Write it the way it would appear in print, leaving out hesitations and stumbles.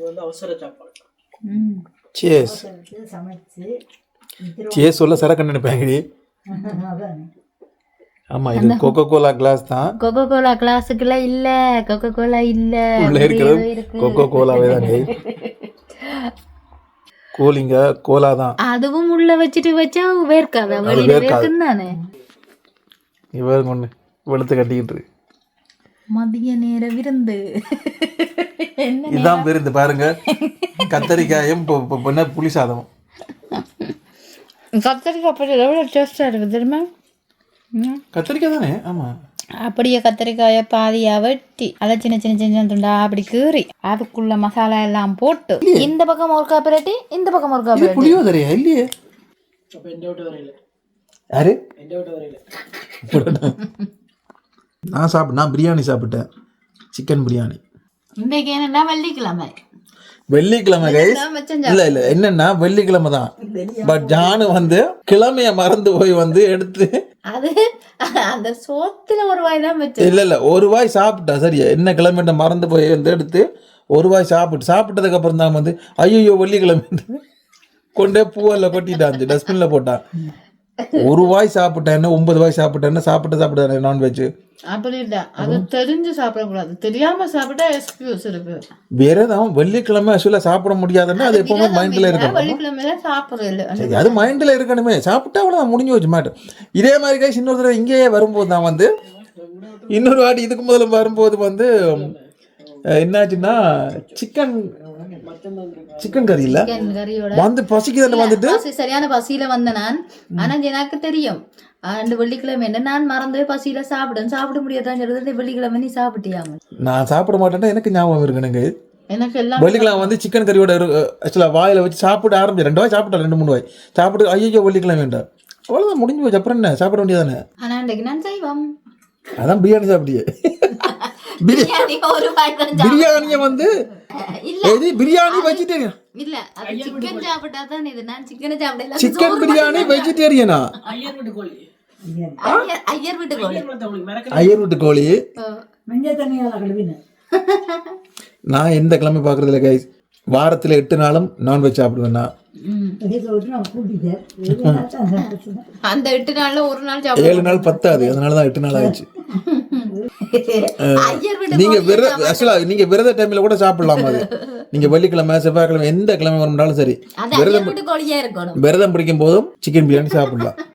வந்து அவசர சாப்பாடு. சேஸ் சேஸ் சொல்ல சரக்கு நினைப்பாங்கடி. ஆமா இது கோகோ கோலா கிளாஸ் தான். கோகோ கோலா கிளாஸுக்குள்ள இல்ல, கோகோ கோலா இல்ல, உள்ள இருக்கிறது கோகோ கோலாவே தானே. கூலிங்க கோலா தான். அதுவும் உள்ள வச்சுட்டு வச்சா வேர்க்காத, வெளியில வேர்க்கும் தானே. இவங்க ஒண்ணு வெளுத்து கட்டிக்கிட்டு மதிய நேர விருந்து. இதான் விருந்து பாருங்க. கத்தரிக்காயும் புளி சாதம். கத்தரிக்காய் பற்றி எவ்வளோ டேஸ்டாக இருக்குது தெரியுமா? கத்தரிக்காய் தானே. ஆமா அப்படியே கத்தரிக்காயை பாதியாக வெட்டி அதை சின்ன சின்ன சின்ன துண்டா அப்படி கீறி அதுக்குள்ள மசாலா எல்லாம் போட்டு இந்த பக்கம் ஒரு காப்பிரட்டி இந்த பக்கம் ஒரு காப்பிரட்டி. புளியோ தெரியா இல்லையே. அப்போ எந்த விட்டு வரையில யாரு எந்த விட்டு வரையில நான் பிரியாணி சாப்பிட்டேன். சிக்கன் பிரியாணி. இன்றைக்கு என்னன்னா வெள்ளிக்கிழமை கைஸ். இல்ல என்னன்னா வெள்ளிக்கிழமை தான். பட் ஜானு வந்து கிழமைய மறந்து போய் வந்து எடுத்து அது அந்த சோத்துல ஒரு வாய் தான் வச்சு இல்ல ஒரு வாய் சாப்பிட்டா சரியா. என்ன கிழமை மறந்து போய் வந்து எடுத்து ஒரு வாய் சாப்பிட்டதுக்கு அப்புறம் தான் வந்து ஐயோ வெள்ளிக்கிழமை கொண்டே பூவெல்லாம் கொட்டிட்டான், டஸ்ட்பின்ல போட்டான். ஒரு வாய் சாப்பிட்டேன்னு 9 வாய் சாப்பிட்டேன்னு சாப்பிட்டு நான்வெஜ் அப்படி இல்ல. அது தெரிஞ்சு சாப்பிடக்கூடாது, தெரியாம சாப்பிட்டா எக்ஸ்கியூஸ் இருக்கு. வேற ஏதாவது வெள்ளிக்கிழமை ஆக்சுவலா சாப்பிட முடியாதுன்னா அது எப்பவுமே மைண்ட்ல இருக்கணும். வெள்ளிக்கிழமை சாப்பிடறது அது மைண்ட்ல இருக்கணுமே. சாப்பிட்டா அவ்வளவுதான், முடிஞ்சு வச்சு மாட்டேன். இதே மாதிரி கைஸ் இன்னொரு தடவை இங்கேயே வரும்போது தான் வந்து இன்னொரு வாட்டி இதுக்கு முதல்ல வரும்போது வந்து என்னாச்சுன்னா சிக்கன் கறி இல்ல வந்து பசிக்குதுன்னு வந்துட்டு சரியான பசியில வந்த நான். ஆனா எனக்கு தெரியும் அந்த வெள்ளிக்கிழமை என்ன நான் மறந்து பசியில சாப்பிட முடியாதான் சொல்றது. வெள்ளிக்கிழமை நீ சாப்பிட்டியாங்க? நான் சாப்பிட மாட்டேன்னா எனக்கு ஞாபகம் இருக்குனுங்க. எனக்கு எல்லாம் வெள்ளிக்கிழமை வந்து சிக்கன் கறியோட ஆக்சுவலா வாயில வச்சு சாப்பிட ஆரம்பிச்சு 2 வாய் சாப்பிட்டேன், 2-3 வாய் சாப்பிட்டு ஐயோ வெள்ளிக்கிழமை வேண்டாம் அவ்வளவுதான் முடிஞ்சு போச்சு. அப்புறம் என்ன சாப்பிட வேண்டியதானே. ஆனா இன்றைக்கு நான் செய்வோம். அதான் பிரியாணி சாப்பிட்டியே. பிரியாணிய வந்து பிரியாணி வெஜிடேரியன் இல்ல, அது சிக்கன் சாப்பிட்டா தான் இது. நான் சிக்கன் சாப்பிடல. சிக்கன் பிரியாணி வெஜிடேரியனா? ஐயர் வீட்டு கோழி. ஐயர் வீட்டு கோழி மஞ்சள் தண்ணியால கழுவின. நான் எந்த கிழமை பாக்குறது இல்ல கைஸ். வாரத்துல 8 நாளும் நான்வெஜ் சாப்பிடுவேன். அந்த 8 நாள்ல ஒரு நாள் 7 நாள் பத்தாது, அதனாலதான் 8 நாள் ஆயிடுச்சு. நீங்க விரத டைம்ல கூட சாப்பிடலாம். அது நீங்க வெள்ளிக்கிழமை செவ்வாய்க்கிழமை எந்த கிழமை வரும்னாலும் சரி விரதம் பிடிக்கும் போதும் சிக்கன் பிரியாணி சாப்பிடலாம்.